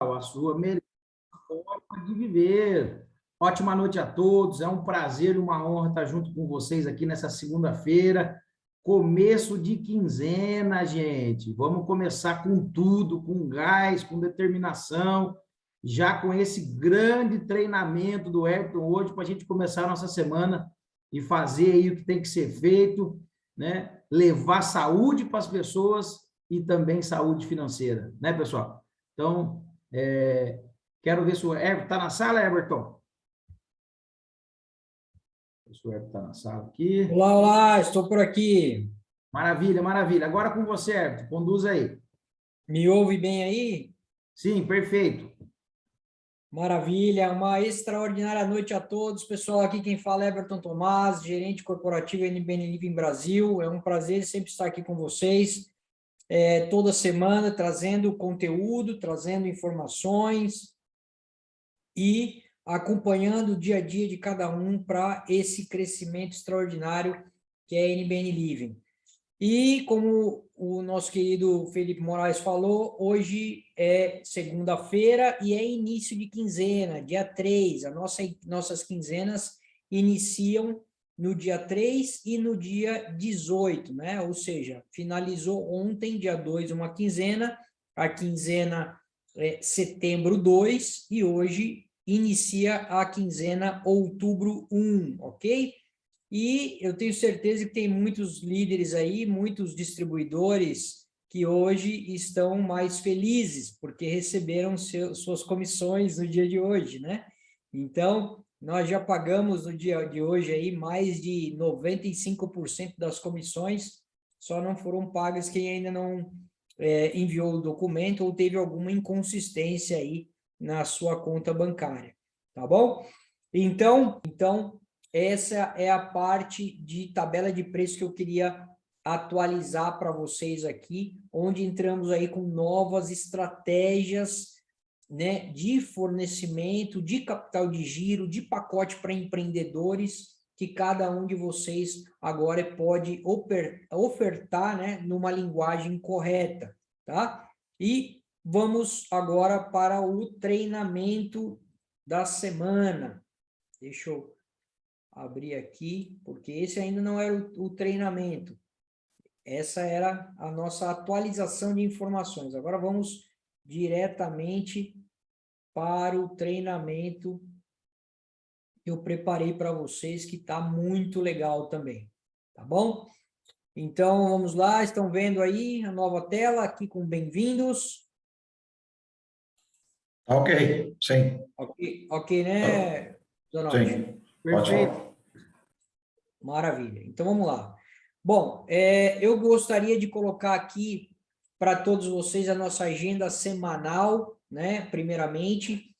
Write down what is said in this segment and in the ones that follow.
a sua melhor forma de viver. Ótima noite a todos, é um prazer e uma honra estar junto com vocês aqui nessa segunda-feira, começo de quinzena, gente. Vamos começar com tudo, com gás, com determinação, já com esse grande treinamento do Ayrton hoje, para a gente começar a nossa semana e fazer aí o que tem que ser feito, né? Levar saúde para as pessoas e também saúde financeira, né, pessoal? Então, quero ver se o Everton está na sala, Everton. Se o Everton está na sala aqui. Olá, olá, estou por aqui. Maravilha, maravilha. Agora com você, Everton, conduz aí. Me ouve bem aí? Sim, perfeito. Maravilha, uma extraordinária noite a todos. Pessoal, aqui quem fala é Everton Tomás, gerente corporativo NBN Living Brasil. É um prazer sempre estar aqui com vocês, toda semana, trazendo conteúdo, trazendo informações e acompanhando o dia a dia de cada um para esse crescimento extraordinário que é a NBN Living. E como o nosso querido Felipe Moraes falou, hoje é segunda-feira e é início de quinzena, dia 3. Nossas quinzenas iniciam no dia 3 e no dia 18, né? Ou seja, finalizou ontem, dia 2, uma quinzena, a quinzena setembro 2, e hoje inicia a quinzena outubro 1, ok? E eu tenho certeza que tem muitos líderes aí, muitos distribuidores que hoje estão mais felizes porque receberam suas comissões no dia de hoje, né? Então, nós já pagamos no dia de hoje aí mais de 95% das comissões, só não foram pagas quem ainda não enviou o documento ou teve alguma inconsistência aí na sua conta bancária, tá bom? Então, essa é a parte de tabela de preço que eu queria atualizar para vocês aqui, onde entramos aí com novas estratégias, né, de fornecimento, de capital de giro, de pacote para empreendedores, que cada um de vocês agora pode ofertar, né, numa linguagem correta, tá? E vamos agora para o treinamento da semana. Deixa eu abrir aqui, porque esse ainda não era o treinamento. Essa era a nossa atualização de informações. Agora vamos diretamente para o treinamento que eu preparei para vocês, que está muito legal também. Tá bom? Então, vamos lá. Estão vendo aí a nova tela aqui com bem-vindos? Ok, sim. Ok, né, Donald? Sim, Perfeito. ótimo. Maravilha. Então, vamos lá. Bom, eu gostaria de colocar aqui para todos vocês a nossa agenda semanal, né, primeiramente,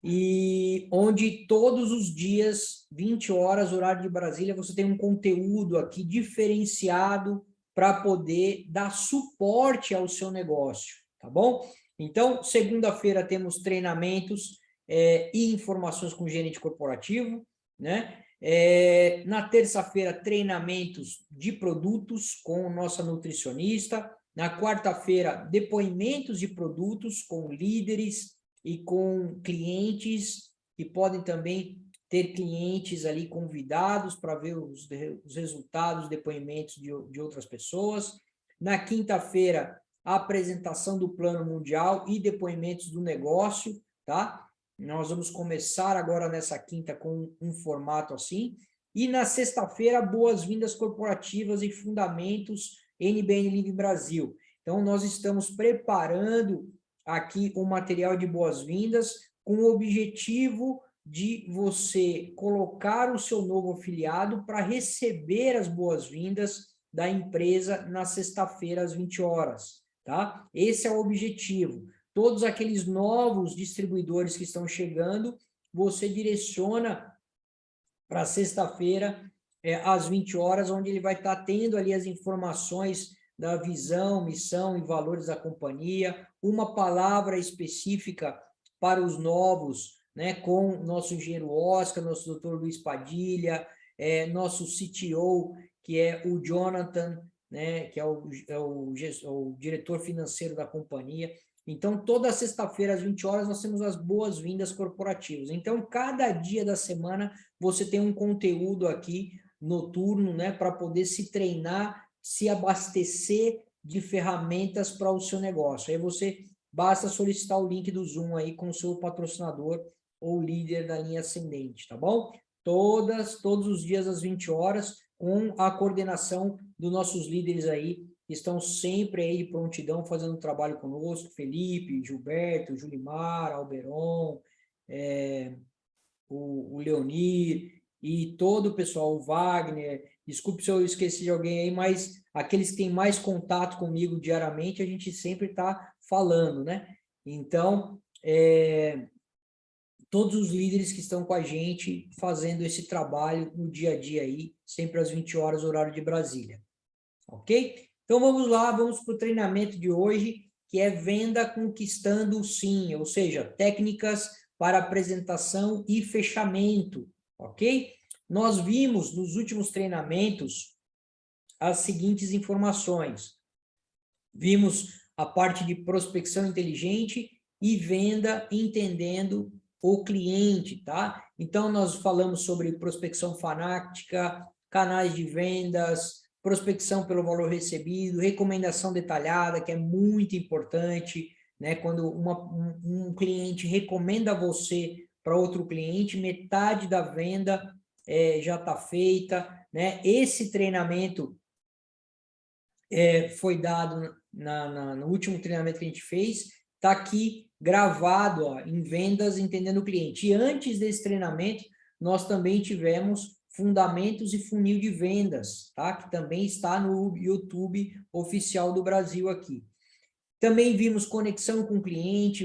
e onde todos os dias, 20 horas, horário de Brasília, você tem um conteúdo aqui diferenciado para poder dar suporte ao seu negócio, tá bom? Então, segunda-feira temos treinamentos e informações com o gerente corporativo, né? Na terça-feira, treinamentos de produtos com nossa nutricionista. Na quarta-feira, depoimentos de produtos com líderes e com clientes, que podem também ter clientes ali convidados para ver os resultados, depoimentos de outras pessoas. Na quinta-feira, a apresentação do plano mundial e depoimentos do negócio, tá? Nós vamos começar agora nessa quinta com um formato assim. E na sexta-feira, boas-vindas corporativas e fundamentos NBN Livre Brasil. Então, nós estamos preparando aqui um material de boas-vindas com o objetivo de você colocar o seu novo afiliado para receber as boas-vindas da empresa na sexta-feira às 20 horas, tá? Esse é o objetivo. Todos aqueles novos distribuidores que estão chegando, você direciona para sexta-feira, às 20 horas, onde ele vai estar tendo ali as informações da visão, missão e valores da companhia, uma palavra específica para os novos, né, com nosso engenheiro Oscar, nosso doutor Luiz Padilha, nosso CTO, que é o Jonathan, né, que é o diretor financeiro da companhia. Então, toda sexta-feira, às 20 horas, nós temos as boas-vindas corporativas. Então, cada dia da semana, você tem um conteúdo aqui noturno, né, para poder se treinar, se abastecer de ferramentas para o seu negócio. Aí você basta solicitar o link do Zoom aí com o seu patrocinador ou líder da linha ascendente, tá bom? Todos os dias às 20 horas, com a coordenação dos nossos líderes aí, que estão sempre aí de prontidão, fazendo trabalho conosco, Felipe, Gilberto, Julimar, Alberon, o Leonir, e todo o pessoal, o Wagner, desculpe se eu esqueci de alguém aí, mas aqueles que têm mais contato comigo diariamente, a gente sempre está falando, né? Então, todos os líderes que estão com a gente fazendo esse trabalho no dia a dia aí, sempre às 20 horas, horário de Brasília. Ok? Então vamos lá, vamos para o treinamento de hoje, que é venda conquistando o sim, ou seja, técnicas para apresentação e fechamento, ok? Nós vimos nos últimos treinamentos as seguintes informações. Vimos a parte de prospecção inteligente e venda entendendo o cliente, tá? Então, nós falamos sobre prospecção fanática, canais de vendas, prospecção pelo valor recebido, recomendação detalhada, que é muito importante, né? Quando um cliente recomenda você para outro cliente, metade da venda já está feita, né? Esse treinamento foi dado no último treinamento que a gente fez, está aqui gravado, ó, em vendas entendendo o cliente. E antes desse treinamento, nós também tivemos fundamentos e funil de vendas, tá? Que também está no YouTube oficial do Brasil aqui. Também vimos conexão com o cliente,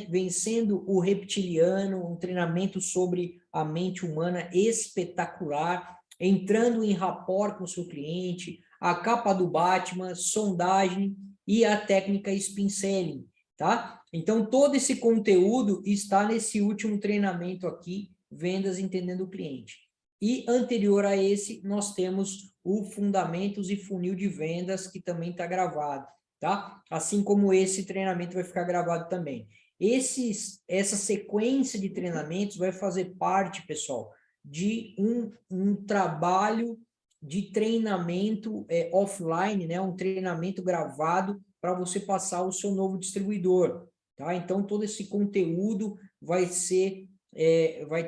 vencendo o reptiliano, um treinamento sobre a mente humana espetacular, entrando em rapport com o seu cliente, a capa do Batman, sondagem e a técnica spin selling, tá? Então, todo esse conteúdo está nesse último treinamento aqui, Vendas Entendendo o Cliente. E anterior a esse, nós temos o Fundamentos e Funil de Vendas, que também está gravado, tá? Assim como esse treinamento vai ficar gravado também. Essa sequência de treinamentos vai fazer parte, pessoal, de um trabalho de treinamento offline, né? Um treinamento gravado para você passar o seu novo distribuidor, tá? Então, todo esse conteúdo vai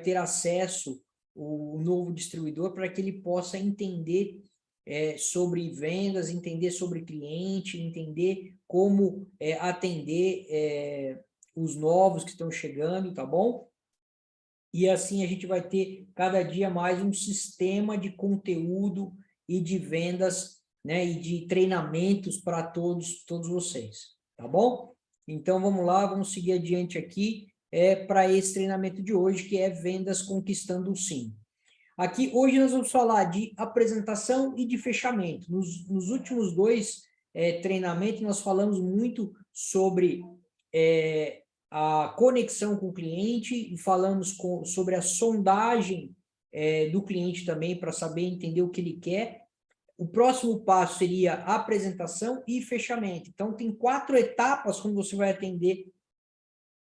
ter acesso o novo distribuidor para que ele possa entender sobre vendas, entender sobre cliente, entender como atender os novos que estão chegando, tá bom? E assim a gente vai ter cada dia mais um sistema de conteúdo e de vendas, né, e de treinamentos para todos vocês, tá bom? Então vamos lá, vamos seguir adiante aqui para esse treinamento de hoje, que é Vendas Conquistando o Sim. Aqui, hoje nós vamos falar de apresentação e de fechamento. Nos últimos dois treinamentos, nós falamos muito sobre a conexão com o cliente e falamos sobre a sondagem do cliente também, para saber entender o que ele quer. O próximo passo seria apresentação e fechamento. Então, tem 4 etapas quando você vai atender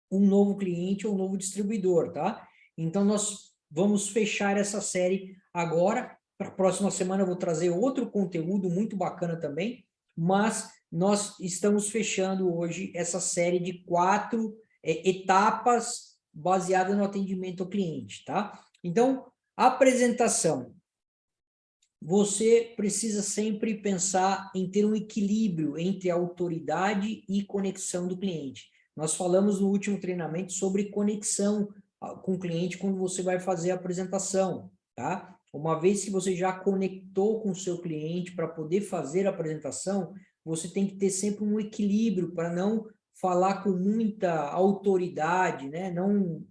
um novo cliente ou um novo distribuidor, tá? Então, nós vamos fechar essa série agora. Para a próxima semana eu vou trazer outro conteúdo muito bacana também, mas nós estamos fechando hoje essa série de 4 etapas baseadas no atendimento ao cliente, tá? Então, apresentação. Você precisa sempre pensar em ter um equilíbrio entre autoridade e conexão do cliente. Nós falamos no último treinamento sobre conexão com o cliente quando você vai fazer a apresentação, tá? Uma vez que você já conectou com o seu cliente para poder fazer a apresentação, você tem que ter sempre um equilíbrio para não falar com muita autoridade, né? Não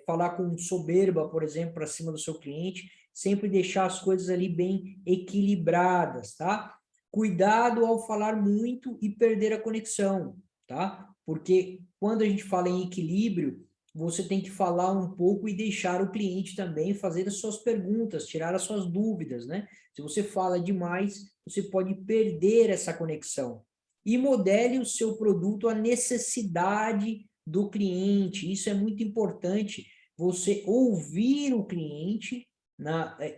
falar com soberba, por exemplo, para cima do seu cliente, sempre deixar as coisas ali bem equilibradas, tá? Cuidado ao falar muito e perder a conexão, tá? Porque quando a gente fala em equilíbrio, você tem que falar um pouco e deixar o cliente também fazer as suas perguntas, tirar as suas dúvidas, né? Se você fala demais, você pode perder essa conexão. e modele o seu produto à necessidade do cliente. Isso é muito importante, você ouvir o cliente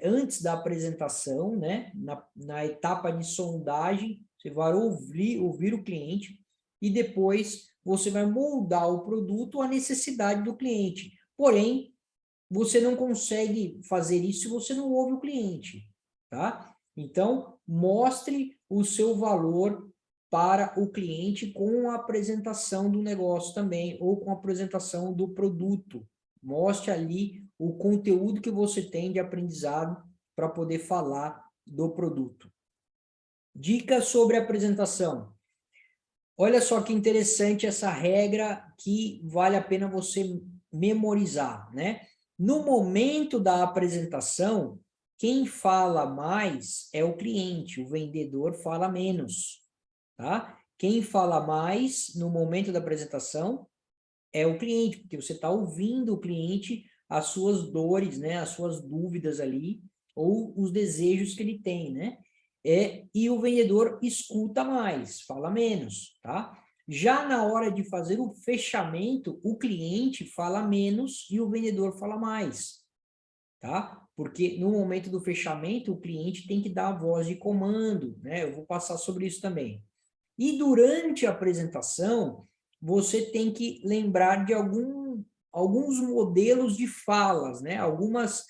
antes da apresentação, né? Na etapa de sondagem, você vai ouvir o cliente e depois você vai moldar o produto à necessidade do cliente. Porém, você não consegue fazer isso se você não ouve o cliente, tá? Então, mostre o seu valor para o cliente com a apresentação do negócio também, ou com a apresentação do produto. Mostre ali o conteúdo que você tem de aprendizado para poder falar do produto. Dicas sobre apresentação. Olha só que interessante essa regra que vale a pena você memorizar, né? No momento da apresentação, quem fala mais é o cliente, o vendedor fala menos, tá? Quem fala mais no momento da apresentação é o cliente, porque você está ouvindo o cliente, as suas dores, né? As suas dúvidas ali, ou os desejos que ele tem, né? E o vendedor escuta mais, fala menos, tá? Já na hora de fazer o fechamento, o cliente fala menos e o vendedor fala mais, tá? Porque no momento do fechamento, o cliente tem que dar a voz de comando, né? Eu vou passar sobre isso também. E durante a apresentação, você tem que lembrar de alguns modelos de falas, né? Algumas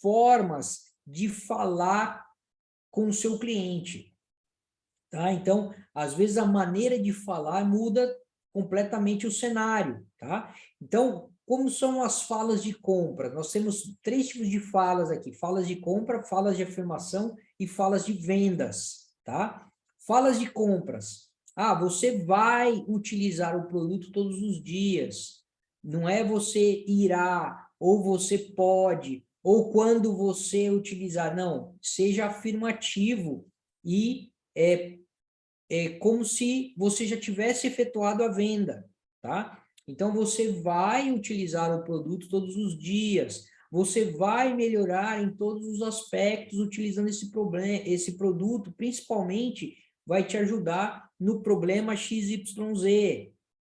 formas de falar com o seu cliente, tá? Então, às vezes a maneira de falar muda completamente o cenário, tá? Então, como são as falas de compra? Nós temos 3 tipos de falas aqui: falas de compra, falas de afirmação e falas de vendas, tá? Falas de compras. Ah, você vai utilizar o produto todos os dias. Não é você irá, ou você pode, ou quando você utilizar. Não, seja afirmativo e como se você já tivesse efetuado a venda, tá? Então, você vai utilizar o produto todos os dias, você vai melhorar em todos os aspectos utilizando esse produto, principalmente vai te ajudar no problema XYZ,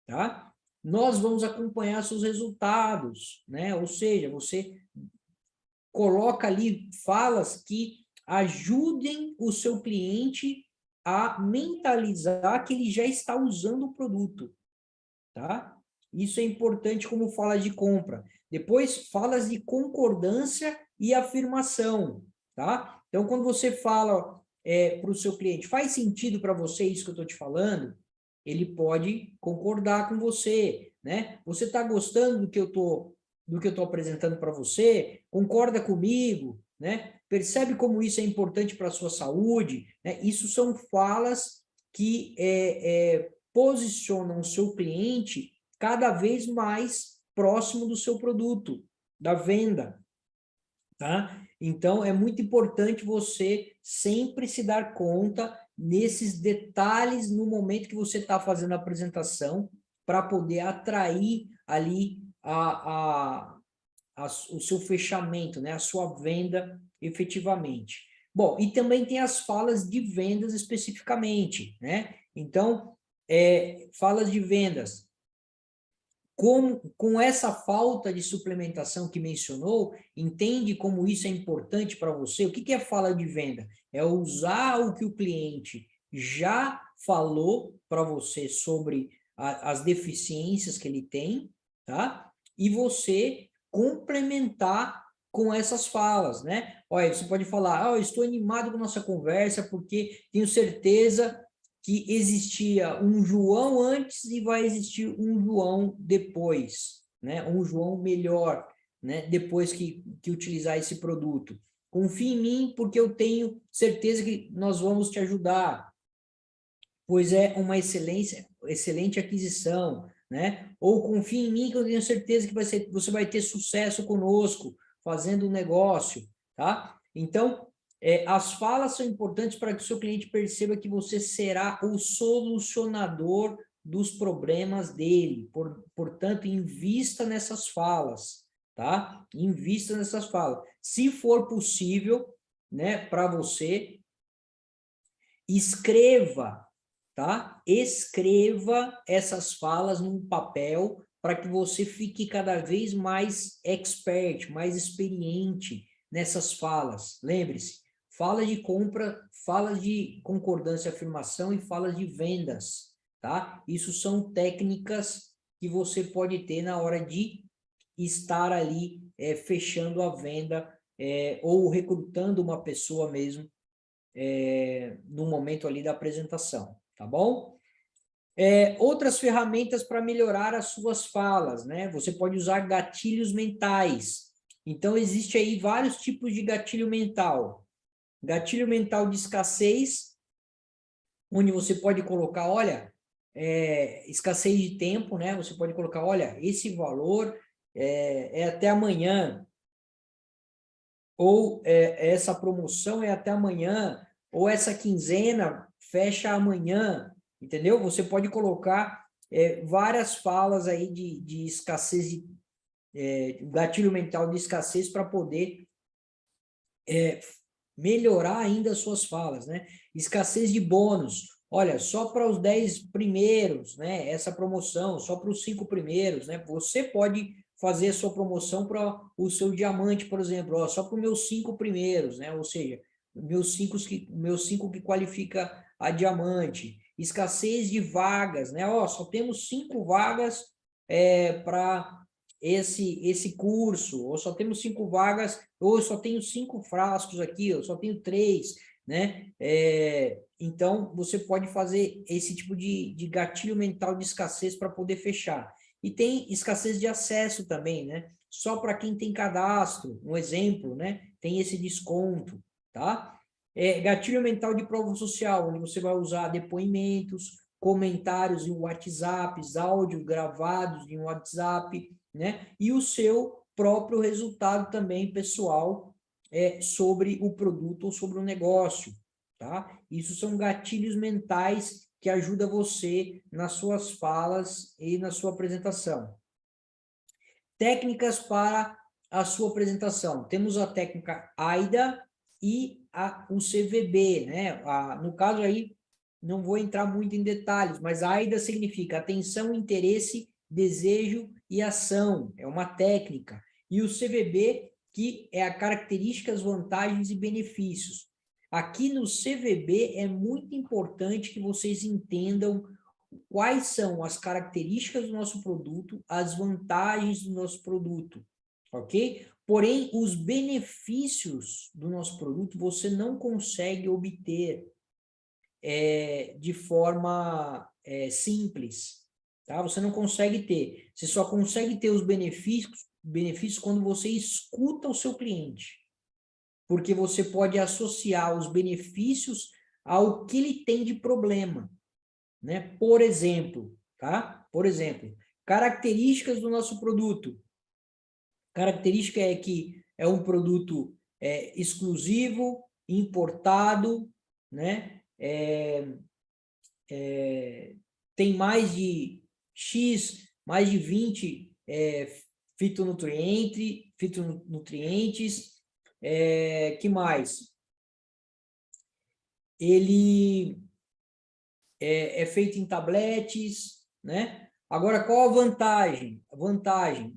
tá? Nós vamos acompanhar seus resultados, né? Ou seja, você coloca ali falas que ajudem o seu cliente a mentalizar que ele já está usando o produto, tá? Isso é importante como fala de compra. Depois, falas de concordância e afirmação, tá? Então, quando você fala para o seu cliente, faz sentido para você isso que eu estou te falando? Ele pode concordar com você, né? Você está gostando do que eu estou apresentando para você? Concorda comigo, né? Percebe como isso é importante para a sua saúde, né? Isso são falas que posicionam o seu cliente cada vez mais próximo do seu produto, da venda, tá? Então, é muito importante você sempre se dar conta nesses detalhes no momento que você está fazendo a apresentação para poder atrair ali o seu fechamento, né? A sua venda efetivamente. Bom, e também tem as falas de vendas especificamente, né? Então, falas de vendas. Com essa falta de suplementação que mencionou, entende como isso é importante para você? O que é fala de venda? É usar o que o cliente já falou para você sobre as deficiências que ele tem, tá? E você complementar com essas falas, né? Olha, você pode falar, eu estou animado com a nossa conversa porque tenho certeza que existia um João antes e vai existir um João depois, né? Um João melhor, né? Depois que utilizar esse produto. Confie em mim porque eu tenho certeza que nós vamos te ajudar, pois é uma excelente aquisição, né? Ou confie em mim que eu tenho certeza que você vai ter sucesso conosco fazendo um negócio, tá? Então, as falas são importantes para que o seu cliente perceba que você será o solucionador dos problemas dele. Portanto, invista nessas falas, tá? Invista nessas falas. Se for possível, né, para você, escreva tá? Escreva essas falas num papel para que você fique cada vez mais expert, mais experiente nessas falas. Lembre-se, fala de compra, fala de concordância, afirmação e falas de vendas, tá? Isso são técnicas que você pode ter na hora de estar ali fechando a venda ou recrutando uma pessoa mesmo no momento ali da apresentação, tá bom? Outras ferramentas para melhorar as suas falas, né? Você pode usar gatilhos mentais. Então, existe aí vários tipos de gatilho mental. Gatilho mental de escassez, onde você pode colocar, olha, escassez de tempo, né? Você pode colocar, olha, esse valor é até amanhã, ou essa promoção é até amanhã, ou essa quinzena fecha amanhã, entendeu? Você pode colocar várias falas aí de escassez, gatilho mental de escassez para poder melhorar ainda as suas falas, né? Escassez de bônus. Olha, só para os 10 primeiros, né? Essa promoção, só para os 5 primeiros, né? Você pode fazer a sua promoção para o seu diamante, por exemplo, ó, só para os meus 5 primeiros, né? Ou seja, meus 5 que qualifica a diamante. Escassez de vagas, né? Ó, só temos 5 vagas para esse curso, ou só temos 5 vagas, ou eu só tenho 5 frascos aqui, eu só tenho 3, né? Então, você pode fazer esse tipo de gatilho mental de escassez para poder fechar. E tem escassez de acesso também, né? Só para quem tem cadastro, um exemplo, né? Tem esse desconto, tá? Gatilho mental de prova social, onde você vai usar depoimentos, comentários em WhatsApp, áudios gravados em WhatsApp, né? E o seu próprio resultado também pessoal sobre o produto ou sobre o negócio, tá? Isso são gatilhos mentais que ajudam você nas suas falas e na sua apresentação. Técnicas para a sua apresentação. Temos a técnica AIDA e o CVB, né? No caso aí, não vou entrar muito em detalhes, mas a AIDA significa atenção, interesse, desejo e ação. É uma técnica. E o CVB, que é a características, vantagens e benefícios. Aqui no CVB é muito importante que vocês entendam quais são as características do nosso produto, as vantagens do nosso produto, ok? Porém, os benefícios do nosso produto você não consegue obter de forma simples, tá? Você não consegue ter. Você só consegue ter os benefícios quando você escuta o seu cliente, porque você pode associar os benefícios ao que ele tem de problema, né? Por exemplo, tá? Por exemplo, características do nosso produto. Característica é que é um produto exclusivo, importado, né? Tem mais de X, mais de 20 fitonutrientes. Que mais? Ele é feito em tabletes, né? Agora, qual a vantagem? A vantagem,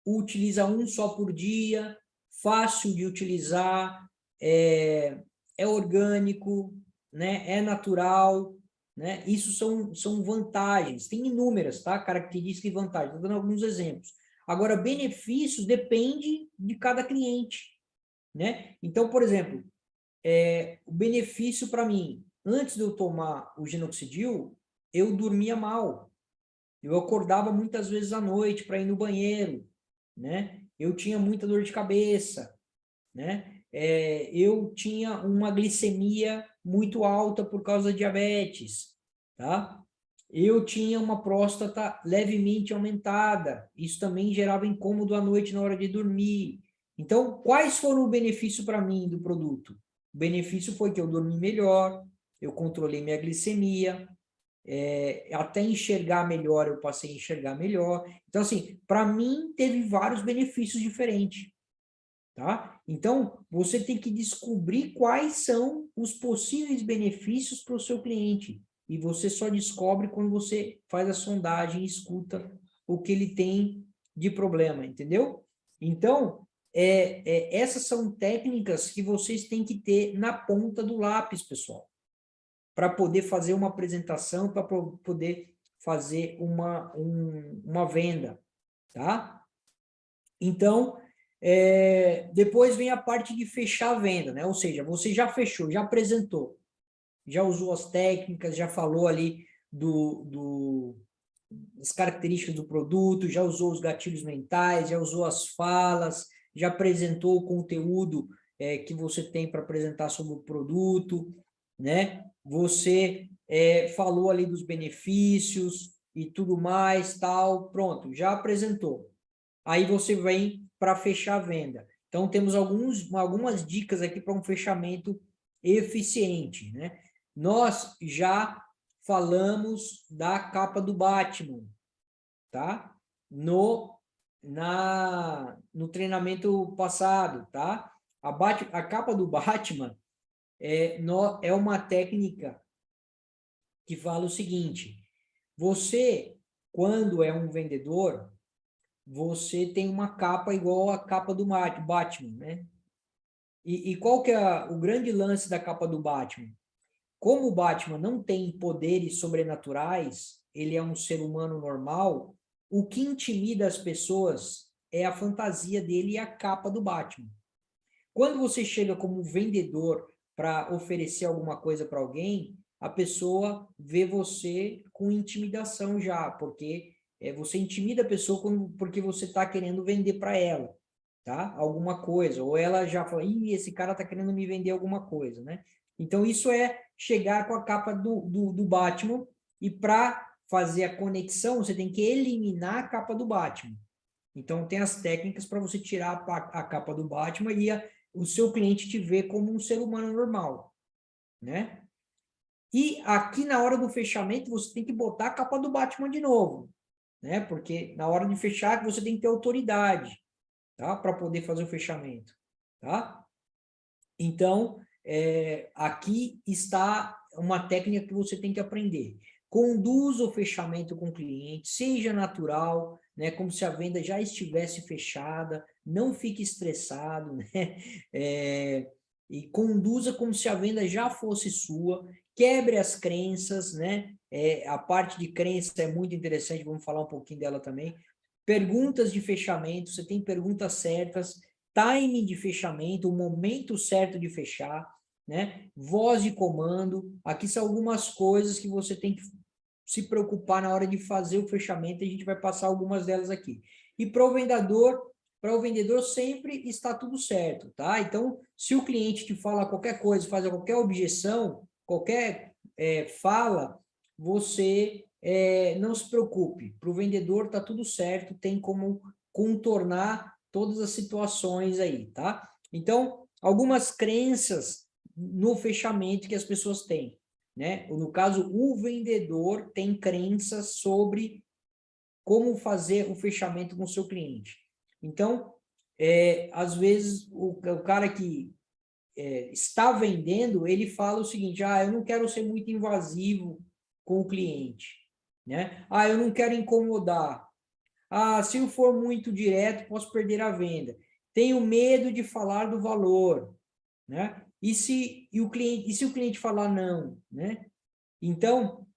utiliza um só por dia, fácil de utilizar, é orgânico, né? É natural, né? Isso são vantagens, tem inúmeras, tá? Características e vantagens, estou dando alguns exemplos. Agora, benefícios depende de cada cliente, né? Então, por exemplo, o benefício para mim, antes de eu tomar o Genoxidil, eu dormia mal. Eu acordava muitas vezes à noite para ir no banheiro, né? Eu tinha muita dor de cabeça, né? Eu tinha uma glicemia muito alta por causa da diabetes, tá? Eu tinha uma próstata levemente aumentada. Isso também gerava incômodo à noite na hora de dormir. Então, quais foram o benefício para mim do produto? O benefício foi que eu dormi melhor, eu controlei minha glicemia, até enxergar melhor, eu passei a enxergar melhor. Então, assim, para mim, teve vários benefícios diferentes, tá? Então, você tem que descobrir quais são os possíveis benefícios para o seu cliente. e você só descobre quando você faz a sondagem e escuta o que ele tem de problema, entendeu? Então, essas são técnicas que vocês têm que ter na ponta do lápis, pessoal, para poder fazer uma apresentação, para poder fazer uma venda, tá? Então, depois vem a parte de fechar a venda, né? Ou seja, você já fechou, já apresentou, já usou as técnicas, já falou ali das características do produto, já usou os gatilhos mentais, já usou as falas, já apresentou o conteúdo que você tem para apresentar sobre o produto, né? Você falou ali dos benefícios e tudo mais, tal, pronto, já apresentou. Aí você vem para fechar a venda. Então, temos algumas dicas aqui para um fechamento eficiente, né? Nós já falamos da capa do Batman, tá? No treinamento passado, tá? A capa do Batman é uma técnica que fala o seguinte: você, quando é um vendedor, você tem uma capa igual a capa do Batman, né? E qual que é o grande lance da capa do Batman? Como o Batman não tem poderes sobrenaturais, ele é um ser humano normal, o que intimida as pessoas é a fantasia dele e a capa do Batman. Quando você chega como vendedor para oferecer alguma coisa para alguém, a pessoa vê você com intimidação já, porque você intimida a pessoa porque você está querendo vender para ela, tá? Alguma coisa, ou ela já fala, ih, esse cara está querendo me vender alguma coisa, né? Então, isso é chegar com a capa do Batman, e para fazer a conexão, você tem que eliminar a capa do Batman. Então, tem as técnicas para você tirar a capa do Batman e o seu cliente te ver como um ser humano normal, né? E aqui, na hora do fechamento, você tem que botar a capa do Batman de novo, né? Porque na hora de fechar, você tem que ter autoridade, tá? Para poder fazer o fechamento, tá? Então, aqui está uma técnica que você tem que aprender. Conduza o fechamento com o cliente, seja natural, né, como se a venda já estivesse fechada, não fique estressado, né? E conduza como se a venda já fosse sua, quebre as crenças, né? A parte de crença é muito interessante, vamos falar um pouquinho dela também. Perguntas de fechamento, você tem perguntas certas, timing de fechamento, o momento certo de fechar, né? Voz de comando, aqui são algumas coisas que você tem que se preocupar na hora de fazer o fechamento, e a gente vai passar algumas delas aqui. E para o vendedor sempre está tudo certo, tá? Então, se o cliente te fala qualquer coisa, faz qualquer objeção, qualquer fala, você não se preocupe. Para o vendedor está tudo certo, tem como contornar todas as situações aí, tá? Então, algumas crenças no fechamento que as pessoas têm, né? No caso, o vendedor tem crenças sobre como fazer o fechamento com o seu cliente. Então, às vezes, o cara que está vendendo, ele fala o seguinte: eu não quero ser muito invasivo com o cliente, né? Eu não quero incomodar. Se eu for muito direto, posso perder a venda. Tenho medo de falar do valor, né? E se o cliente falar não, né? Então,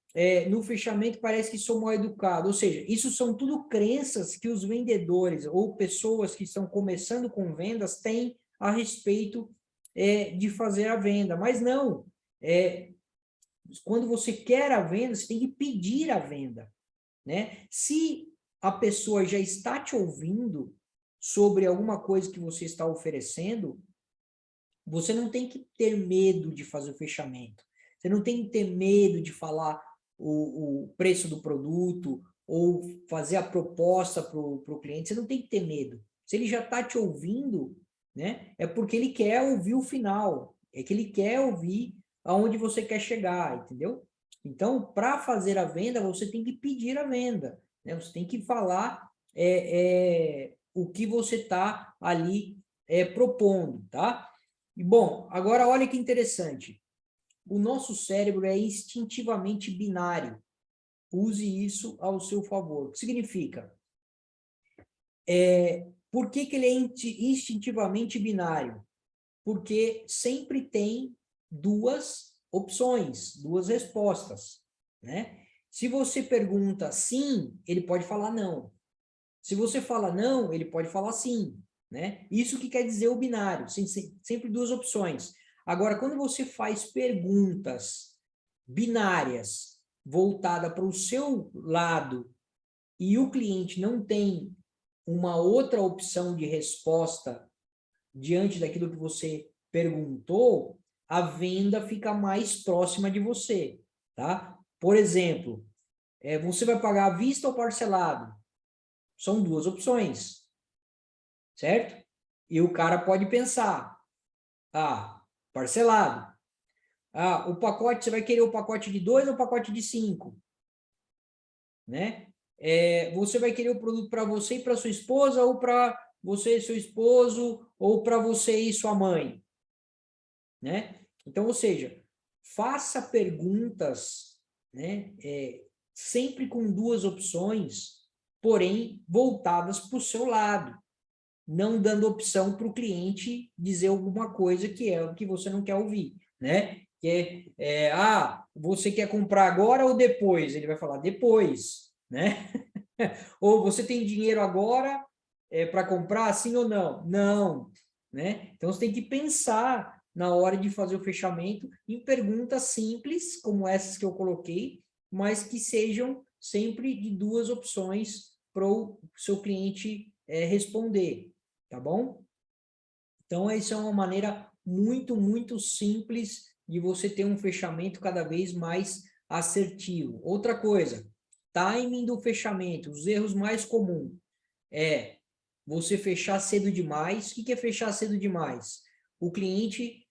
no fechamento parece que sou mal educado. Ou seja, isso são tudo crenças que os vendedores ou pessoas que estão começando com vendas têm a respeito de fazer a venda. Mas não, quando você quer a venda, você tem que pedir a venda, né? Se a pessoa já está te ouvindo sobre alguma coisa que você está oferecendo, você não tem que ter medo de fazer o fechamento. Você não tem que ter medo de falar o preço do produto ou fazer a proposta para o cliente. Você não tem que ter medo. Se ele já está te ouvindo, né, é porque ele quer ouvir o final. É que ele quer ouvir aonde você quer chegar, entendeu? Então, para fazer a venda, você tem que pedir a venda, né? Você tem que falar o que você está ali propondo, tá? E, bom, agora olha que interessante. o nosso cérebro é instintivamente binário. Use isso ao seu favor. O que significa? Por que ele é instintivamente binário? Porque sempre tem duas opções, duas respostas, né? Se você pergunta sim, ele pode falar não. Se você fala não, ele pode falar sim, né? Isso que quer dizer o binário, sempre duas opções. Agora, quando você faz perguntas binárias voltada para o seu lado e o cliente não tem uma outra opção de resposta diante daquilo que você perguntou, a venda fica mais próxima de você, tá? Por exemplo, você vai pagar à vista ou parcelado? São duas opções, certo? E o cara pode pensar, parcelado. O pacote, você vai querer o pacote de 2 ou o pacote de 5? Né? Você vai querer o produto para você e para sua esposa, ou para você e seu esposo, ou para você e sua mãe? Né? Então, ou seja, faça perguntas, né, sempre com duas opções, porém voltadas para o seu lado, não dando opção para o cliente dizer alguma coisa que é o que você não quer ouvir, né? Você quer comprar agora ou depois? Ele vai falar depois, né? Ou você tem dinheiro agora para comprar, sim ou não? Não, né? Então você tem que pensar na hora de fazer o fechamento em perguntas simples, como essas que eu coloquei, mas que sejam sempre de duas opções para o seu cliente responder, tá bom? Então, essa é uma maneira muito, muito simples de você ter um fechamento cada vez mais assertivo. Outra coisa, timing do fechamento. Os erros mais comuns é você fechar cedo demais. O que é fechar cedo demais? O cliente,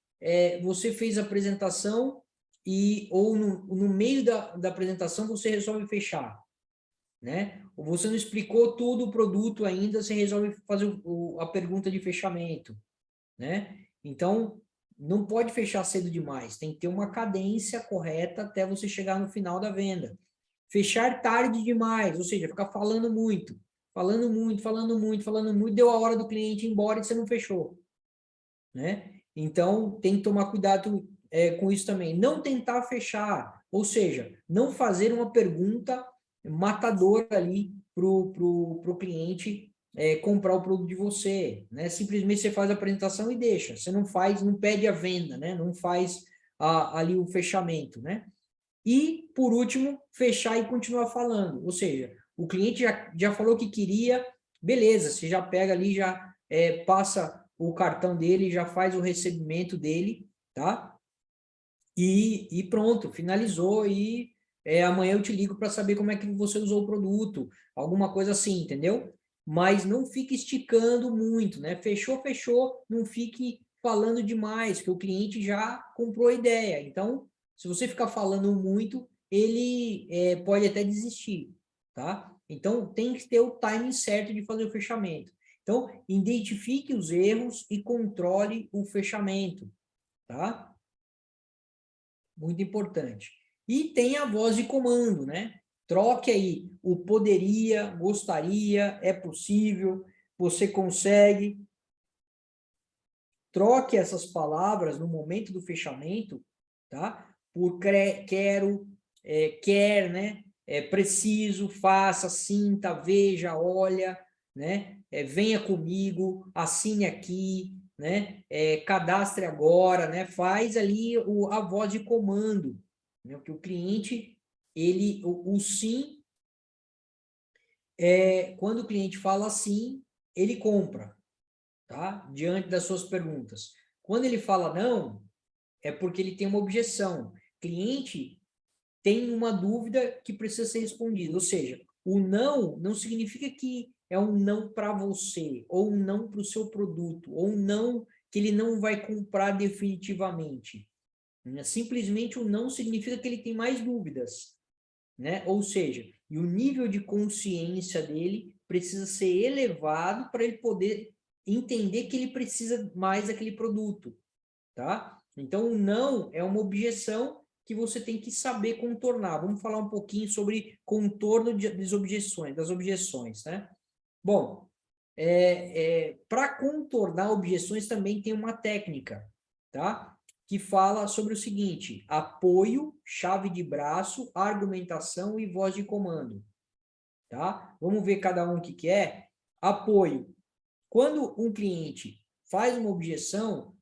você fez a apresentação ou no meio da apresentação você resolve fechar, né? Ou você não explicou todo o produto ainda, você resolve fazer a pergunta de fechamento, né? Então, não pode fechar cedo demais, tem que ter uma cadência correta até você chegar no final da venda. Fechar tarde demais, ou seja, ficar falando muito, falando muito, falando muito, falando muito, deu a hora do cliente ir embora e você não fechou, né? Então, tem que tomar cuidado com isso também. Não tentar fechar, ou seja, não fazer uma pergunta matadora ali pro cliente comprar o produto de você, né? Simplesmente você faz a apresentação e deixa. Você não faz, não pede a venda, né? Não faz ali o fechamento, né? E, por último, fechar e continuar falando. Ou seja, o cliente já falou que queria, beleza, você já pega ali, já passa o cartão dele, já faz o recebimento dele, tá? E pronto, finalizou e amanhã eu te ligo para saber como é que você usou o produto, alguma coisa assim, entendeu? Mas não fique esticando muito, né? Fechou, fechou, não fique falando demais, que o cliente já comprou a ideia. Então, se você ficar falando muito, ele pode até desistir, tá? Então, tem que ter o timing certo de fazer o fechamento. Então, identifique os erros e controle o fechamento, tá? Muito importante. E tem a voz de comando, né? Troque aí o poderia, gostaria, é possível, você consegue. Troque essas palavras no momento do fechamento, tá? Por quero, quer, né? Preciso, faça, sinta, veja, olha, né? Venha comigo, assine aqui, né? Cadastre agora, né? Faz ali a voz de comando, né? Porque o cliente, o sim, quando o cliente fala sim, ele compra, tá? Diante das suas perguntas. Quando ele fala não, é porque ele tem uma objeção. Cliente tem uma dúvida que precisa ser respondida, ou seja, o não significa que é um não para você, ou um não para o seu produto, ou um não que ele não vai comprar definitivamente. Simplesmente o não significa que ele tem mais dúvidas, né? Ou seja, e o nível de consciência dele precisa ser elevado para ele poder entender que ele precisa mais daquele produto, tá? Então, o não é uma objeção que você tem que saber contornar. Vamos falar um pouquinho sobre contorno das objeções, né? Bom, para contornar objeções também tem uma técnica, tá? Que fala sobre o seguinte: apoio, chave de braço, argumentação e voz de comando, tá? Vamos ver cada um o que que é. Apoio. Quando um cliente faz uma objeção,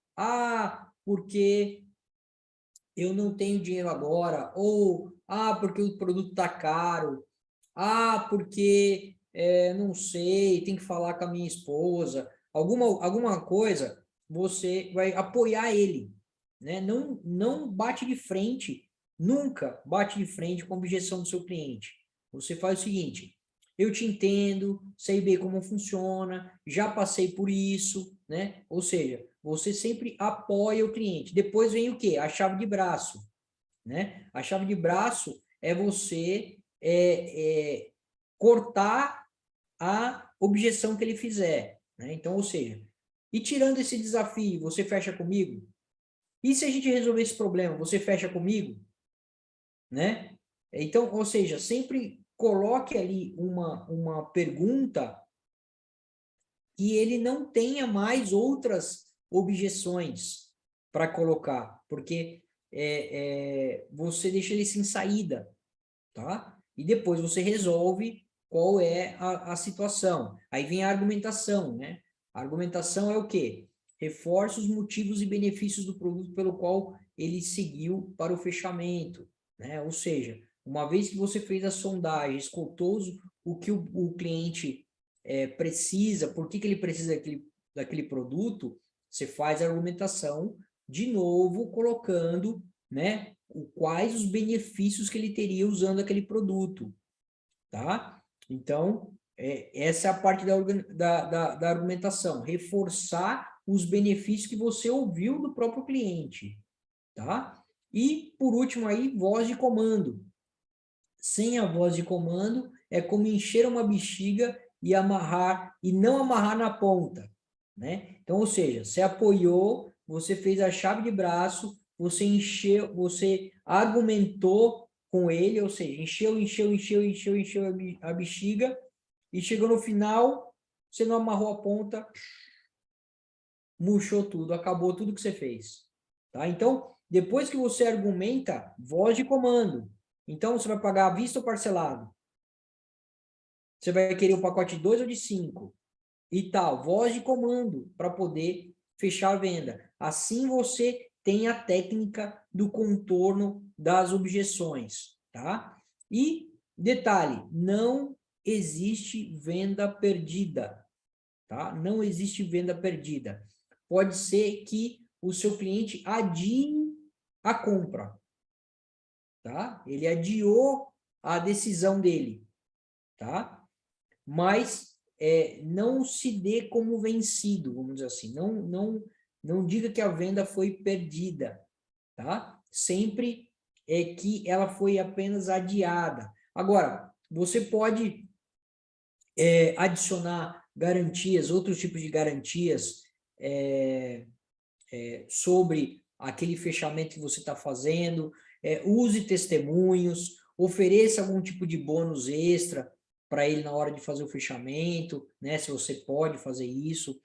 porque eu não tenho dinheiro agora, ou porque o produto está caro, porque não sei, tem que falar com a minha esposa, alguma coisa, você vai apoiar ele, né? Não bate de frente, nunca bate de frente com a objeção do seu cliente. Você faz o seguinte: eu te entendo, sei bem como funciona, já passei por isso, né? Ou seja, você sempre apoia o cliente. Depois vem o quê? A chave de braço, né? A chave de braço é você cortar a objeção que ele fizer, né? Então, ou seja, e tirando esse desafio, você fecha comigo? E se a gente resolver esse problema, você fecha comigo? Né? Então, ou seja, sempre coloque ali uma pergunta que ele não tenha mais outras objeções para colocar, porque você deixa ele sem saída, tá? E depois você resolve qual é a situação. Aí vem a argumentação, né? A argumentação é o quê? Reforça os motivos e benefícios do produto pelo qual ele seguiu para o fechamento, né? Ou seja, uma vez que você fez a sondagem, escutou o que o cliente precisa, por que ele precisa daquele produto, você faz a argumentação de novo, colocando, né, quais os benefícios que ele teria usando aquele produto, tá? Então, essa é a parte da argumentação, reforçar os benefícios que você ouviu do próprio cliente, tá? E, por último aí, voz de comando. Sem a voz de comando, é como encher uma bexiga e não amarrar na ponta, né? Então, ou seja, você apoiou, você fez a chave de braço, você encheu, você argumentou com ele, ou seja, encheu a bexiga, e chegou no final, você não amarrou a ponta, murchou tudo, acabou tudo que você fez, tá? Então, depois que você argumenta, voz de comando. Então, você vai pagar à vista ou parcelado? Você vai querer o pacote de 2 ou de 5? E tal, voz de comando para poder fechar a venda. Assim você tem a técnica do contorno das objeções, tá? E detalhe, não existe venda perdida, tá? Não existe venda perdida. Pode ser que o seu cliente adie a compra, tá? Ele adiou a decisão dele, tá? Mas não se dê como vencido, vamos dizer assim. Não diga que a venda foi perdida, tá? Sempre que ela foi apenas adiada. Agora, você pode adicionar garantias, outros tipos de garantias sobre aquele fechamento que você está fazendo, use testemunhos, ofereça algum tipo de bônus extra para ele na hora de fazer o fechamento, né? Se você pode fazer isso,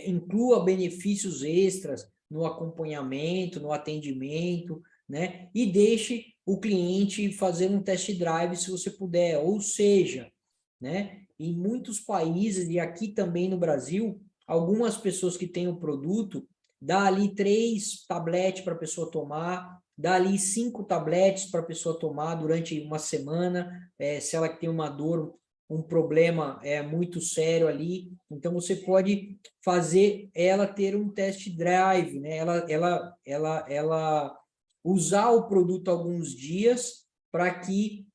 inclua benefícios extras no acompanhamento, no atendimento, né? E deixe o cliente fazer um test drive se você puder, ou seja, né? Em muitos países, e aqui também no Brasil, algumas pessoas que têm o produto, dá ali 3 tabletes para a pessoa tomar, dá ali 5 tabletes para a pessoa tomar durante uma semana, se ela tem uma dor, um problema muito sério ali, então você pode fazer ela ter um test drive, né? Ela usar o produto alguns dias para que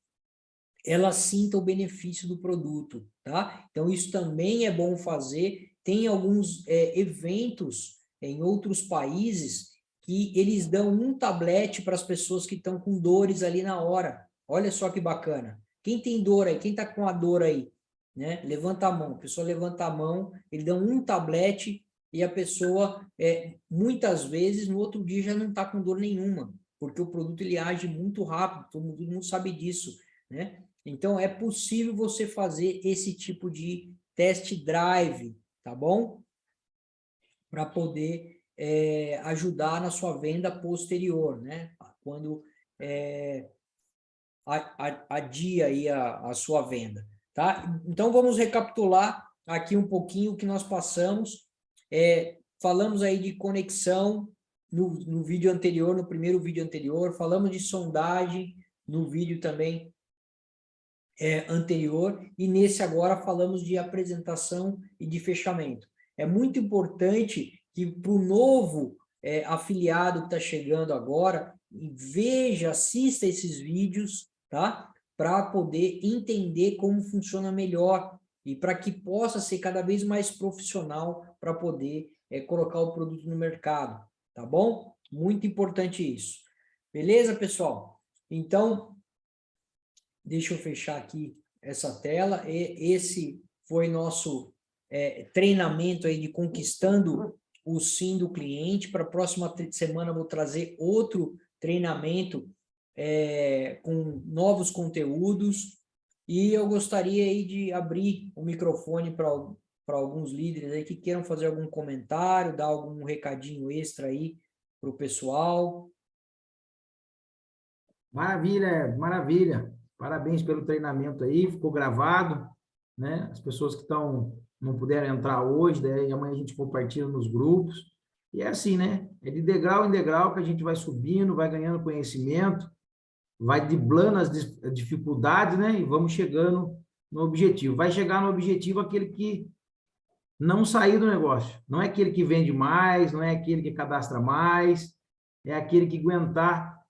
ela sinta o benefício do produto, tá? Então, isso também é bom fazer. Tem alguns eventos em outros países que eles dão um tablete para as pessoas que estão com dores ali na hora. Olha só que bacana. Quem tem dor aí? Quem está com a dor aí? Né? Levanta a mão. A pessoa levanta a mão, ele dá um tablete e a pessoa, muitas vezes, no outro dia já não está com dor nenhuma, porque o produto ele age muito rápido, todo mundo sabe disso, né? Então, é possível você fazer esse tipo de test drive, tá bom? Para poder ajudar na sua venda posterior, né? Quando adia aí a sua venda, tá? Então, vamos recapitular aqui um pouquinho o que nós passamos. Falamos aí de conexão no vídeo anterior, no primeiro vídeo anterior, falamos de sondagem no vídeo também anterior, e nesse agora falamos de apresentação e de fechamento. É muito importante que para o novo afiliado que está chegando agora, veja, assista esses vídeos, tá? Para poder entender como funciona melhor e para que possa ser cada vez mais profissional para poder colocar o produto no mercado, tá bom? Muito importante isso. Beleza, pessoal? Então, deixa eu fechar aqui essa tela. Esse foi nosso treinamento aí de conquistando o sim do cliente. Para a próxima semana eu vou trazer outro treinamento com novos conteúdos. E eu gostaria aí de abrir o microfone para alguns líderes aí que queiram fazer algum comentário, dar algum recadinho extra aí para o pessoal. Maravilha, maravilha. Parabéns pelo treinamento aí, ficou gravado, né? As pessoas que não puderam entrar hoje, daí amanhã a gente compartilha nos grupos. E é assim, né? É de degrau em degrau que a gente vai subindo, vai ganhando conhecimento, vai driblando as dificuldades, né? E vamos chegando no objetivo. Vai chegar no objetivo aquele que não sair do negócio. Não é aquele que vende mais, não é aquele que cadastra mais, é aquele que aguentar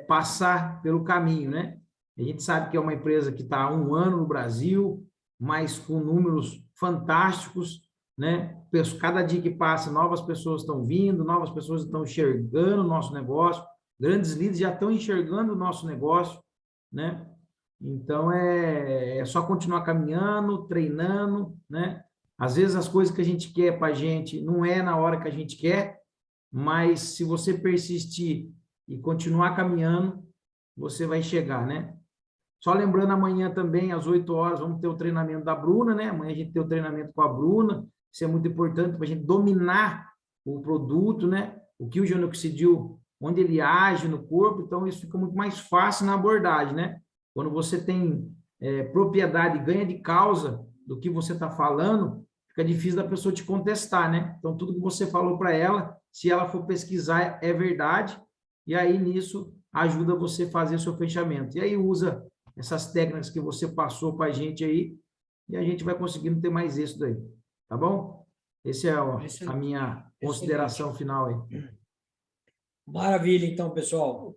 passar pelo caminho, né? A gente sabe que é uma empresa que está há 1 ano no Brasil, mas com números fantásticos, né? Cada dia que passa, novas pessoas estão vindo, novas pessoas estão enxergando o nosso negócio, grandes líderes já estão enxergando o nosso negócio, né? Então, é só continuar caminhando, treinando, né? Às vezes as coisas que a gente quer para a gente não é na hora que a gente quer, mas se você persistir e continuar caminhando, você vai chegar, né? Só lembrando, amanhã também, às 8 horas, vamos ter o treinamento da Bruna, né? Amanhã a gente tem o treinamento com a Bruna, isso é muito importante para a gente dominar o produto, né? O que o genoxidil, onde ele age no corpo, então isso fica muito mais fácil na abordagem, né? Quando você tem propriedade, ganha de causa do que você está falando, fica difícil da pessoa te contestar, né? Então, tudo que você falou para ela, se ela for pesquisar, é verdade, e aí nisso ajuda você a fazer o seu fechamento. E aí usa essas técnicas que você passou para a gente aí, e a gente vai conseguindo ter mais êxito aí, tá bom? Essa é a minha consideração final aí. Maravilha, então, pessoal.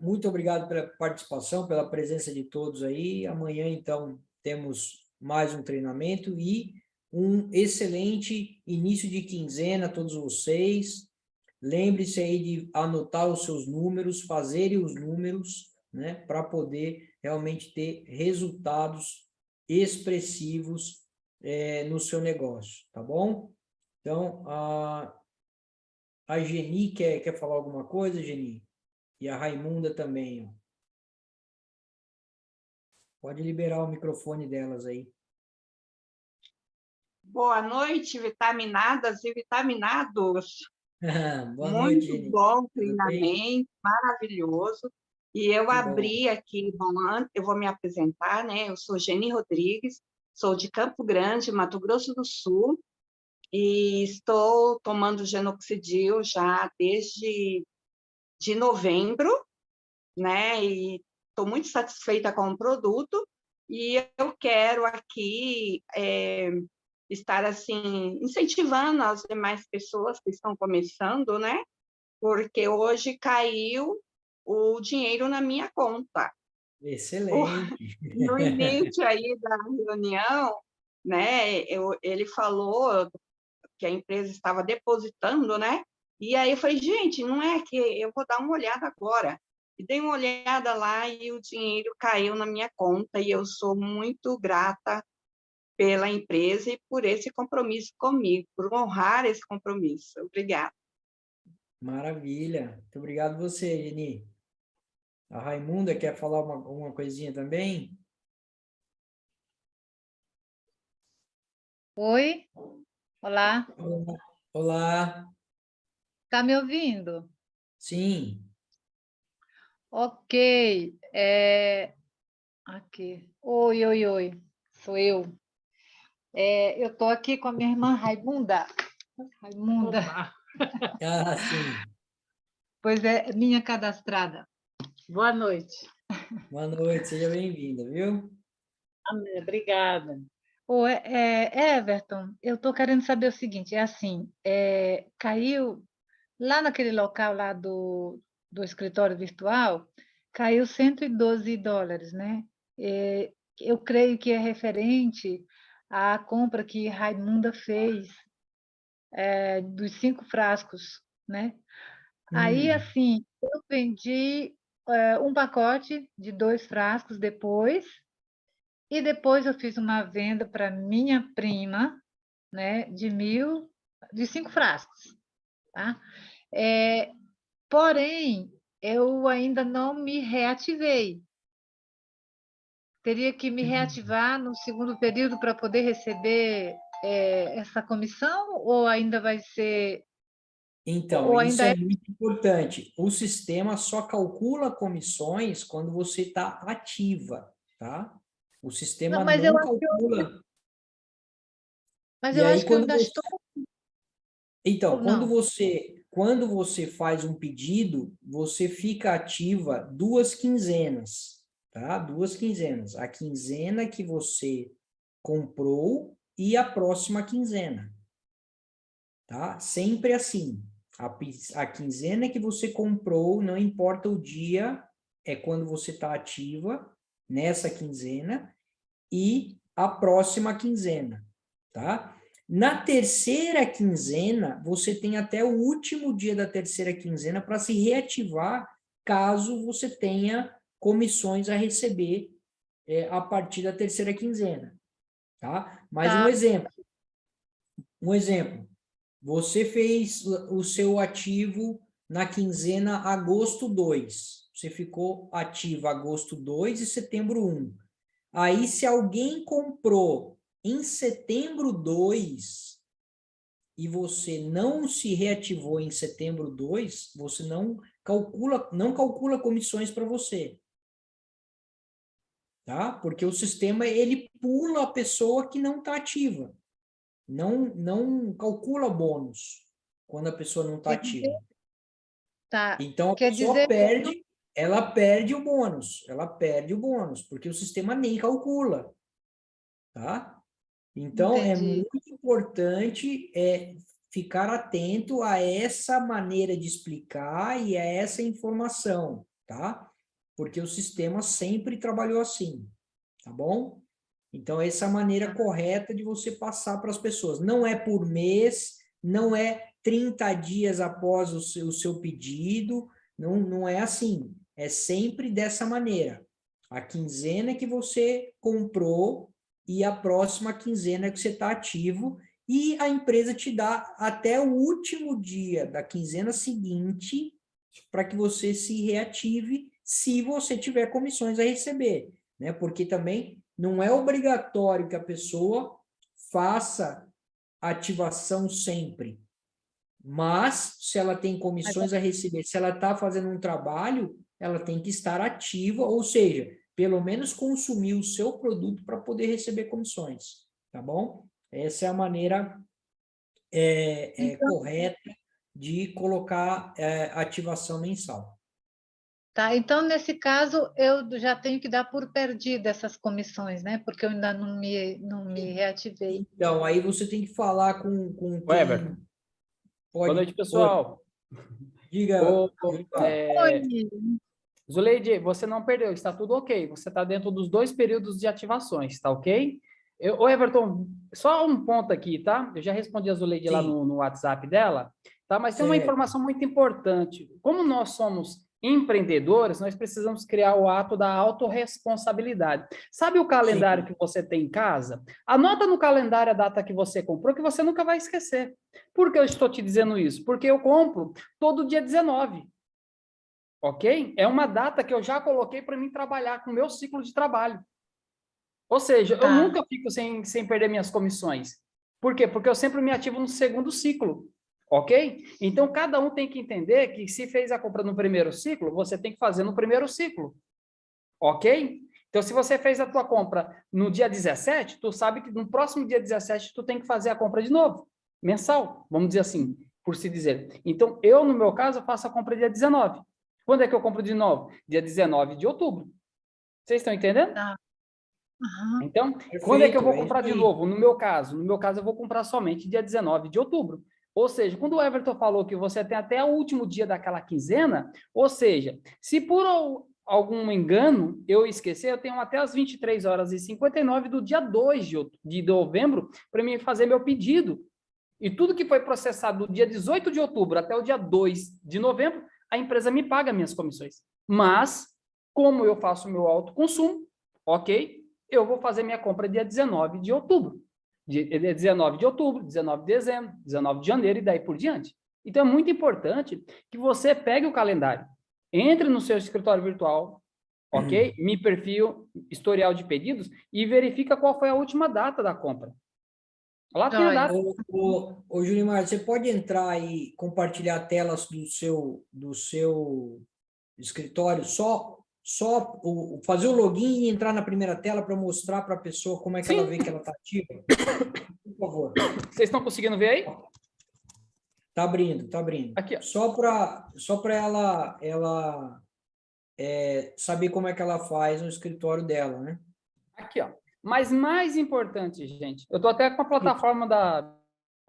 Muito obrigado pela participação, pela presença de todos aí. Amanhã, então, temos mais um treinamento e um excelente início de quinzena a todos vocês. Lembre-se aí de anotar os seus números, fazerem os números, né, para poder realmente ter resultados expressivos no seu negócio, tá bom? Então, a Geni quer falar alguma coisa, Geni? E a Raimunda também, ó. Pode liberar o microfone delas aí. Boa noite, vitaminadas e vitaminados. Boa Muito noite, Geni. bom Tudo bem? treinamento, maravilhoso. E eu Que abri bom. aqui, eu vou me apresentar, né? Eu sou Geni Rodrigues, sou de Campo Grande, Mato Grosso do Sul, e estou tomando genoxidil já desde de novembro, né? E estou muito satisfeita com o produto, e eu quero aqui estar assim incentivando as demais pessoas que estão começando, né? Porque hoje caiu o dinheiro na minha conta. Excelente. No início aí da reunião, né? Ele falou que a empresa estava depositando, né? E aí eu falei, gente, não é que eu vou dar uma olhada agora. E dei uma olhada lá e o dinheiro caiu na minha conta e eu sou muito grata pela empresa e por esse compromisso comigo, por honrar esse compromisso. Obrigada. Maravilha. Muito obrigado você, Geni. A Raimunda quer falar uma coisinha também? Oi, olá, Olá. Olá. tá me ouvindo? Sim. Ok, aqui. Oi, oi, oi, sou eu. Eu tô aqui com a minha irmã Raimunda. Raimunda, Opa, Ah, sim. pois é, minha cadastrada. boa noite. Boa noite, seja bem-vinda, viu? Amém, obrigada. Everton, eu tô querendo saber o seguinte, é assim, caiu lá naquele local lá do escritório virtual, caiu US$ 112, né? Eu creio que é referente à compra que Raimunda fez, dos 5 frascos, né? Aí, assim, eu vendi um pacote de 2 frascos depois, e depois eu fiz uma venda para minha prima, né, de 5 frascos, tá? Porém, eu ainda não me reativei. Teria que me reativar no segundo período para poder receber essa comissão, ou ainda vai ser, Então, ou isso ainda é é... muito importante. O sistema só calcula comissões quando você está ativa, tá? O Não, sistema não calcula. mas E eu aí, acho que eu quando ainda você... estou, Então, ou não? quando você faz um pedido, você fica ativa 2 quinzenas, tá? 2 quinzenas. A quinzena que você comprou e a próxima quinzena, tá? Sempre assim. A quinzena que você comprou, não importa o dia, é quando você está ativa nessa quinzena, e a próxima quinzena, tá? Na terceira quinzena, você tem até o último dia da terceira quinzena para se reativar, caso você tenha comissões a receber a partir da terceira quinzena, tá? Mas Tá, um exemplo, você fez o seu ativo na quinzena agosto 2. Você ficou ativo agosto 2 e setembro 1. Aí, se alguém comprou em setembro 2 e você não se reativou em setembro 2, você não calcula comissões para você. Tá? Porque o sistema, ele pula a pessoa que não está ativa. Não calcula bônus quando a pessoa não está quer dizer, ativa. tá, Então, a quer pessoa dizer, perde o bônus. Ela perde o bônus, porque o sistema nem calcula. Tá? Então, é entendi. muito importante ficar atento a essa maneira de explicar e a essa informação, tá? Porque o sistema sempre trabalhou assim, tá bom? Então, essa é a maneira correta de você passar para as pessoas. Não é por mês, não é 30 dias após o seu pedido, não é assim. É sempre dessa maneira. A quinzena que você comprou e a próxima quinzena que você está ativo, e a empresa te dá até o último dia da quinzena seguinte para que você se reative se você tiver comissões a receber, né? Porque também não é obrigatório que a pessoa faça ativação sempre, mas se ela tem Mas comissões a receber, se ela está fazendo um trabalho, ela tem que estar ativa, ou seja, pelo menos consumir o seu produto para poder receber comissões, tá bom? Essa é a maneira então, correta de colocar ativação mensal. tá, então, nesse caso, eu já tenho que dar por perdida essas comissões, né? Porque eu ainda não me reativei. Então, aí você tem que falar com O Everton. quem Boa pode... noite, Oi, pessoal. diga, Ô, Oi, Zuleide, você não perdeu, está tudo ok. Você está dentro dos 2 períodos de ativações, tá ok? Ô, Everton, só um ponto aqui, tá? Eu já respondi a Zuleide lá sim, no WhatsApp dela, tá? Mas tem uma certo. informação muito importante. Como nós somos empreendedores, nós precisamos criar o ato da autorresponsabilidade. Sabe o calendário que você tem em casa? Anota no calendário a data que você comprou, que você nunca vai esquecer. Por que eu estou te dizendo isso? Porque eu compro todo dia 19. Ok? É uma data que eu já coloquei para mim trabalhar com o meu ciclo de trabalho. Ou seja, eu nunca fico sem perder minhas comissões. Por quê? Porque eu sempre me ativo no segundo ciclo. Ok? Então, cada um tem que entender que se fez a compra no primeiro ciclo, você tem que fazer no primeiro ciclo. Ok? Então, se você fez a tua compra no dia 17, tu sabe que no próximo dia 17 tu tem que fazer a compra de novo. Mensal, vamos dizer assim, por se dizer. Então, eu, no meu caso, faço a compra dia 19. Quando é que eu compro de novo? Dia 19 de outubro. Vocês estão entendendo? Tá. Aham. Então, Perfeito, quando é que eu vou é isso comprar de aí. novo? No meu caso eu vou comprar somente dia 19 de outubro. Ou seja, quando o Everton falou que você tem até o último dia daquela quinzena, ou seja, se por algum engano eu esquecer, eu tenho até as 23h59 do dia 2 de novembro para mim fazer meu pedido. E tudo que foi processado do dia 18 de outubro até o dia 2 de novembro, a empresa me paga minhas comissões. Mas, como eu faço meu autoconsumo, ok? Eu vou fazer minha compra dia 19 de outubro. 19 de outubro, 19 de dezembro, 19 de janeiro e daí por diante. Então, é muito importante que você pegue o calendário, entre no seu escritório virtual, ok? Me perfil, historial de pedidos e verifica qual foi a última data da compra. Lá tem a Joia. data. Ô, Julimar, você pode entrar e compartilhar a tela do seu escritório, fazer o login e entrar na primeira tela para mostrar para a pessoa como é que ela Sim. vê que ela está ativa? Por favor. Vocês estão conseguindo ver aí? Está abrindo, está abrindo. Aqui, ó. Só para ela saber como é que ela faz no escritório dela, né? Aqui, ó. Mas mais importante, gente, eu tô até com a plataforma da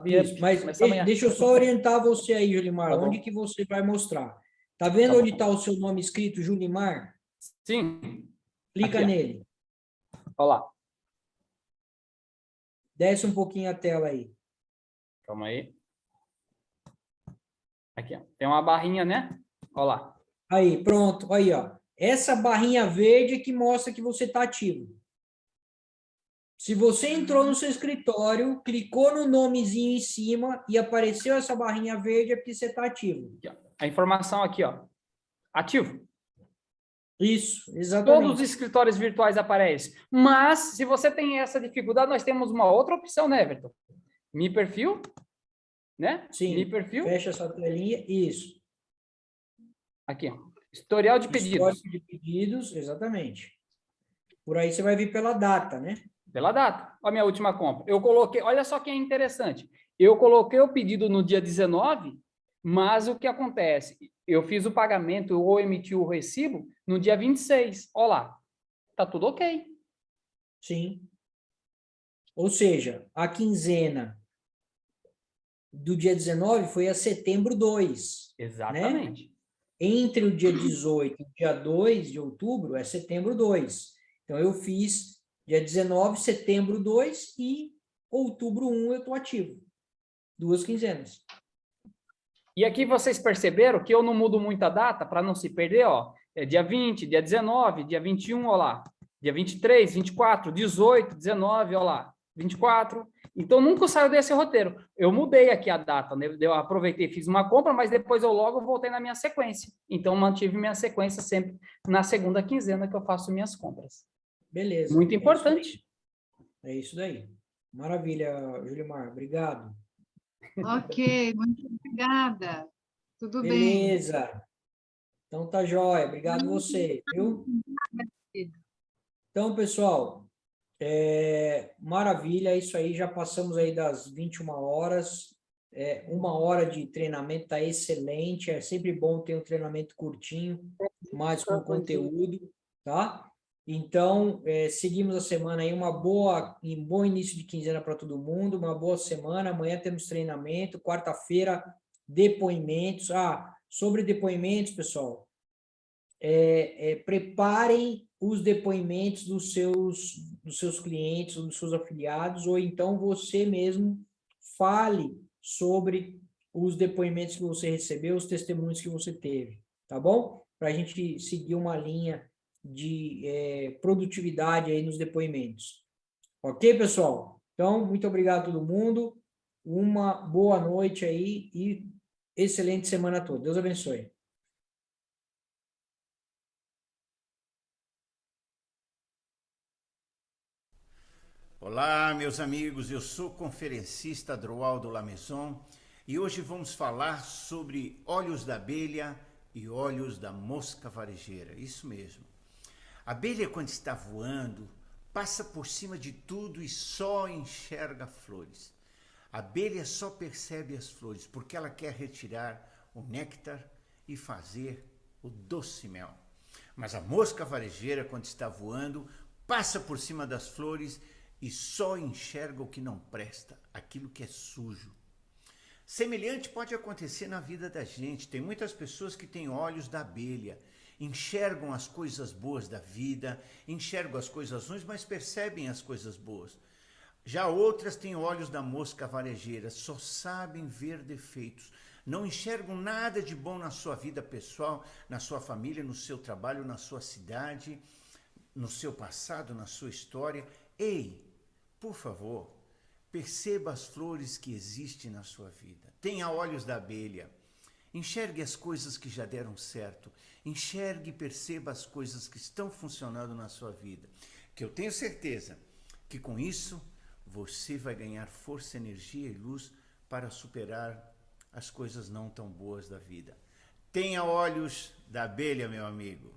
Isso, mas começar amanhã. deixa eu só orientar você aí, Julimar, Tá bom. onde que você vai mostrar. Tá vendo Tá bom. onde está o seu nome escrito, Julimar? Sim. Clica Aqui, ó. nele. Olha lá. Desce um pouquinho a tela aí. Calma aí. Aqui, ó. Tem uma barrinha, né? Olha lá. Aí, pronto. Aí, ó. Essa barrinha verde é que mostra que você está ativo. Se você entrou no seu escritório, clicou no nomezinho em cima e apareceu essa barrinha verde, é porque você está ativo. Aqui, ó. A informação aqui, ó. Ativo. Isso, Todos exatamente. os escritórios virtuais aparecem. Mas, se você tem essa dificuldade, nós temos uma outra opção, né, Everton? Me perfil, né? Sim, Me perfil. fecha essa telinha. Isso. Aqui, ó. Historial de pedidos. Histórico de pedidos, exatamente. Por aí você vai vir pela data, né? Pela data. Olha a minha última compra. Eu coloquei, olha só que é interessante. Eu coloquei o pedido no dia 19, mas o que acontece? Eu fiz o pagamento ou emiti o recibo no dia 26. Olha lá. Tá tudo ok. Sim. Ou seja, a quinzena do dia 19 foi a setembro 2. Exatamente. Né? Entre o dia 18 e o dia 2 de outubro é setembro 2. Então, eu fiz dia 19, setembro 2 e outubro 1 eu estou ativo. 2 quinzenas. E aqui vocês perceberam que eu não mudo muito a data para não se perder, ó. É dia 20, dia 19, dia 21, ó lá. Dia 23, 24, 18, 19, ó lá. 24. Então, nunca saio desse roteiro. Eu mudei aqui a data, né? Eu aproveitei, fiz uma compra, mas depois eu logo voltei na minha sequência. Então, mantive minha sequência sempre na segunda quinzena que eu faço minhas compras. Beleza. Muito importante. É isso daí. Maravilha, Julimar. Obrigado. Ok, muito obrigada. Tudo bem. Beleza. Então, tá jóia. Obrigado você, viu? Então, pessoal, maravilha, é isso aí, já passamos aí das 21 horas, 1 hora de treinamento está excelente, é sempre bom ter um treinamento curtinho, mas com conteúdo, tá? Então, seguimos a semana aí, um bom início de quinzena para todo mundo, uma boa semana, amanhã temos treinamento, quarta-feira, depoimentos. Sobre depoimentos, pessoal, preparem os depoimentos dos seus clientes, dos seus afiliados, ou então você mesmo fale sobre os depoimentos que você recebeu, os testemunhos que você teve, tá bom? para a gente seguir uma linha de produtividade aí nos depoimentos. Ok, pessoal? Então, muito obrigado a todo mundo, uma boa noite aí e excelente semana a todos. Deus abençoe. Olá, meus amigos, eu sou o conferencista Adroaldo Lameson e hoje vamos falar sobre olhos da abelha e olhos da mosca varejeira. Isso mesmo. A abelha, quando está voando, passa por cima de tudo e só enxerga flores. A abelha só percebe as flores porque ela quer retirar o néctar e fazer o doce mel. Mas a mosca varejeira, quando está voando, passa por cima das flores e só enxerga o que não presta, aquilo que é sujo. Semelhante pode acontecer na vida da gente. Tem muitas pessoas que têm olhos da abelha, enxergam as coisas boas da vida, enxergam as coisas ruins, mas percebem as coisas boas. Já outras têm olhos da mosca varejeira, só sabem ver defeitos, não enxergam nada de bom na sua vida pessoal, na sua família, no seu trabalho, na sua cidade, no seu passado, na sua história. Ei, por favor, perceba as flores que existem na sua vida. Tenha olhos da abelha. Enxergue as coisas que já deram certo. Enxergue e perceba as coisas que estão funcionando na sua vida. Que eu tenho certeza que com isso você vai ganhar força, energia e luz para superar as coisas não tão boas da vida. Tenha olhos da abelha, meu amigo.